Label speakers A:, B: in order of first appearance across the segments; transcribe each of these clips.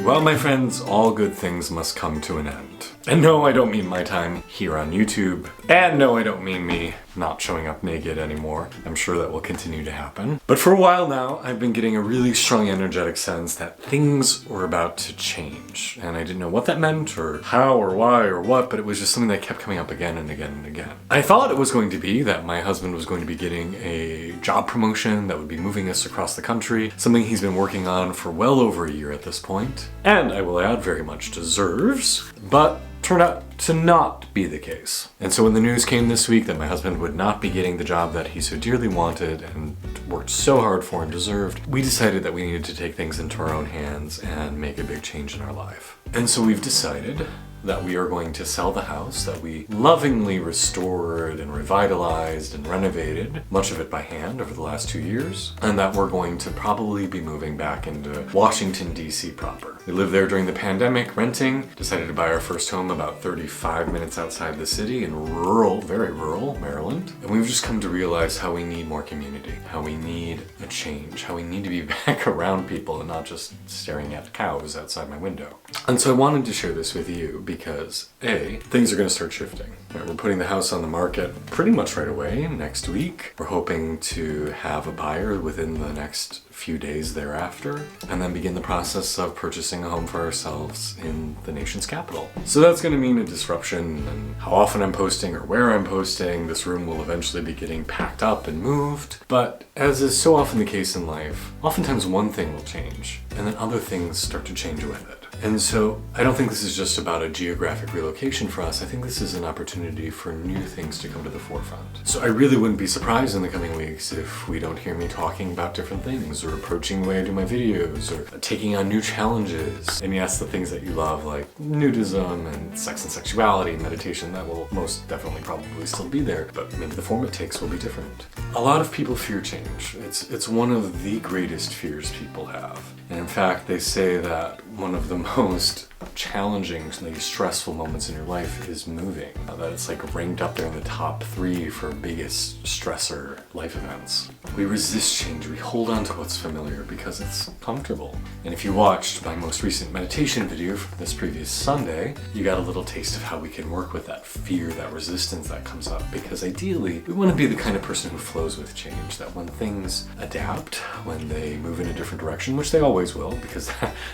A: Well, my friends, all good things must come to an end. And no, I don't mean my time here on YouTube. And no, I don't mean me not showing up naked anymore. I'm sure that will continue to happen. But for a while now, I've been getting a really strong energetic sense that things were about to change. And I didn't know what that meant or how or why or what, but it was just something that kept coming up again and again and again. I thought it was going to be that my husband was going to be getting a job promotion that would be moving us across the country, something he's been working on for well over a year at this point. And I will add, very much deserves, but turned out to not be the case. And so when the news came this week that my husband would not be getting the job that he so dearly wanted and worked so hard for and deserved, we decided that we needed to take things into our own hands and make a big change in our life. And so we've decided that we are going to sell the house that we lovingly restored and revitalized and renovated, much of it by hand over the last 2 years, and that we're going to probably be moving back into Washington, D.C. proper. We lived there during the pandemic, renting, decided to buy our first home about 35 minutes outside the city in rural, very rural Maryland. And we've just come to realize how we need more community, how we need a change, how we need to be back around people and not just staring at cows outside my window. And so I wanted to share this with you because A, things are going to start shifting. We're putting the house on the market pretty much right away next week. We're hoping to have a buyer within the next few days thereafter, and then begin the process of purchasing a home for ourselves in the nation's capital. So that's going to mean a disruption in how often I'm posting or where I'm posting. This room will eventually be getting packed up and moved. But as is so often the case in life, oftentimes one thing will change, and then other things start to change with it. And so I don't think this is just about a geographic relocation for us. I think this is an opportunity for new things to come to the forefront. So I really wouldn't be surprised in the coming weeks if we don't hear me talking about different things or approaching the way I do my videos or taking on new challenges. And yes, the things that you love like nudism and sex and sexuality, meditation, that will most definitely probably still be there, but maybe the form it takes will be different. A lot of people fear change. It's one of the greatest fears people have. And in fact, they say that one of the most challenging, stressful moments in your life is moving. That it's like ranked up there in the top 3 for biggest stressor life events. We resist change. We hold on to what's familiar because it's comfortable. And if you watched my most recent meditation video from this previous Sunday, you got a little taste of how we can work with that fear, that resistance that comes up. Because ideally, we want to be the kind of person who flows with change. That when things adapt, when they move in a different direction, which they always will, because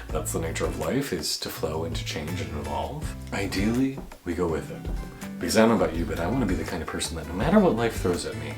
A: that's the nature of life, is to flow and to change and evolve. Ideally, we go with it. Because I don't know about you, but I want to be the kind of person that no matter what life throws at me,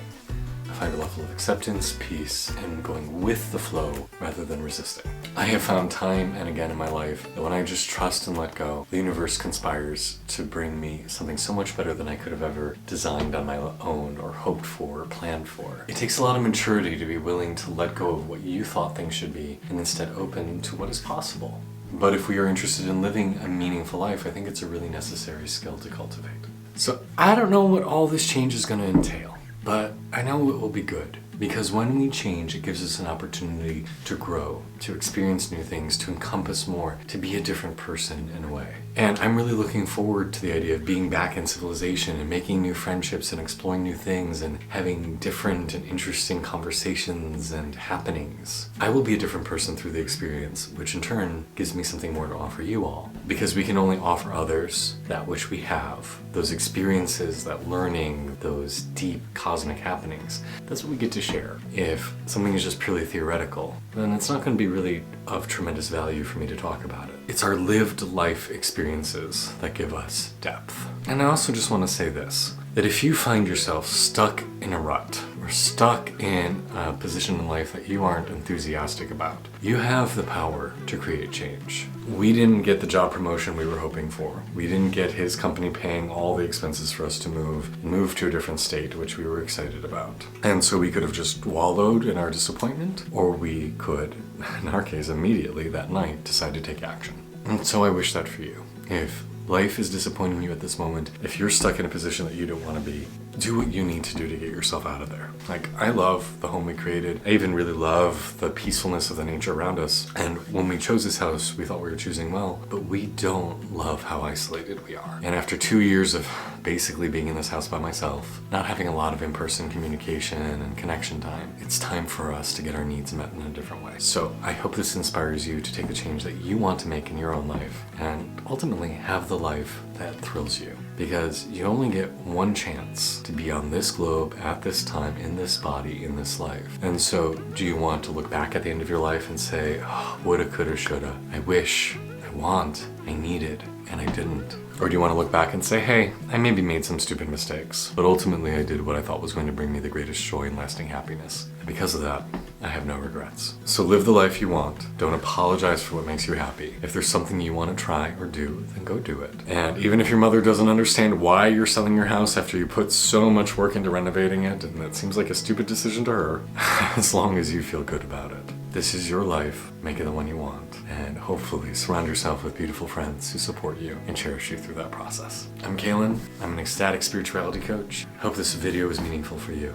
A: I find a level of acceptance, peace, and going with the flow rather than resisting. I have found time and again in my life that when I just trust and let go, the universe conspires to bring me something so much better than I could have ever designed on my own or hoped for or planned for. It takes a lot of maturity to be willing to let go of what you thought things should be and instead open to what is possible. But if we are interested in living a meaningful life, I think it's a really necessary skill to cultivate. So I don't know what all this change is going to entail, but I know it will be good. Because when we change, it gives us an opportunity to grow, to experience new things, to encompass more, to be a different person in a way. And I'm really looking forward to the idea of being back in civilization and making new friendships and exploring new things and having different and interesting conversations and happenings. I will be a different person through the experience, which in turn gives me something more to offer you all. Because we can only offer others that which we have, those experiences, that learning, those deep cosmic happenings. That's what we get to share. If something is just purely theoretical, then it's not going to be really of tremendous value for me to talk about it. It's our lived life experiences that give us depth. And I also just want to say this, that if you find yourself stuck in a rut or stuck in a position in life that you aren't enthusiastic about, you have the power to create change. We didn't get the job promotion we were hoping for. We didn't get his company paying all the expenses for us to move to a different state, which we were excited about. And so we could have just wallowed in our disappointment, or we could, in our case immediately that night, decide to take action. And so I wish that for you. If life is disappointing you at this moment, if you're stuck in a position that you don't want to be, do what you need to do to get yourself out of there. Like, I love the home we created. I even really love the peacefulness of the nature around us. And when we chose this house, we thought we were choosing well, but we don't love how isolated we are. And after 2 years of basically being in this house by myself, not having a lot of in-person communication and connection time, it's time for us to get our needs met in a different way. So I hope this inspires you to take the change that you want to make in your own life and ultimately have the life that thrills you. Because you only get one chance to be on this globe at this time, in this body, in this life. And so do you want to look back at the end of your life and say, oh, woulda, coulda, shoulda, I wish, I want, I needed, and I didn't? Or do you want to look back and say, hey, I maybe made some stupid mistakes, but ultimately I did what I thought was going to bring me the greatest joy and lasting happiness. And because of that, I have no regrets. So live the life you want. Don't apologize for what makes you happy. If there's something you want to try or do, then go do it. And even if your mother doesn't understand why you're selling your house after you put so much work into renovating it, and that seems like a stupid decision to her, as long as you feel good about it. This is your life, make it the one you want, and hopefully surround yourself with beautiful friends who support you and cherish you through that process. I'm Kalen, I'm an ecstatic spirituality coach. Hope this video was meaningful for you.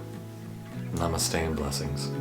A: Namaste and blessings.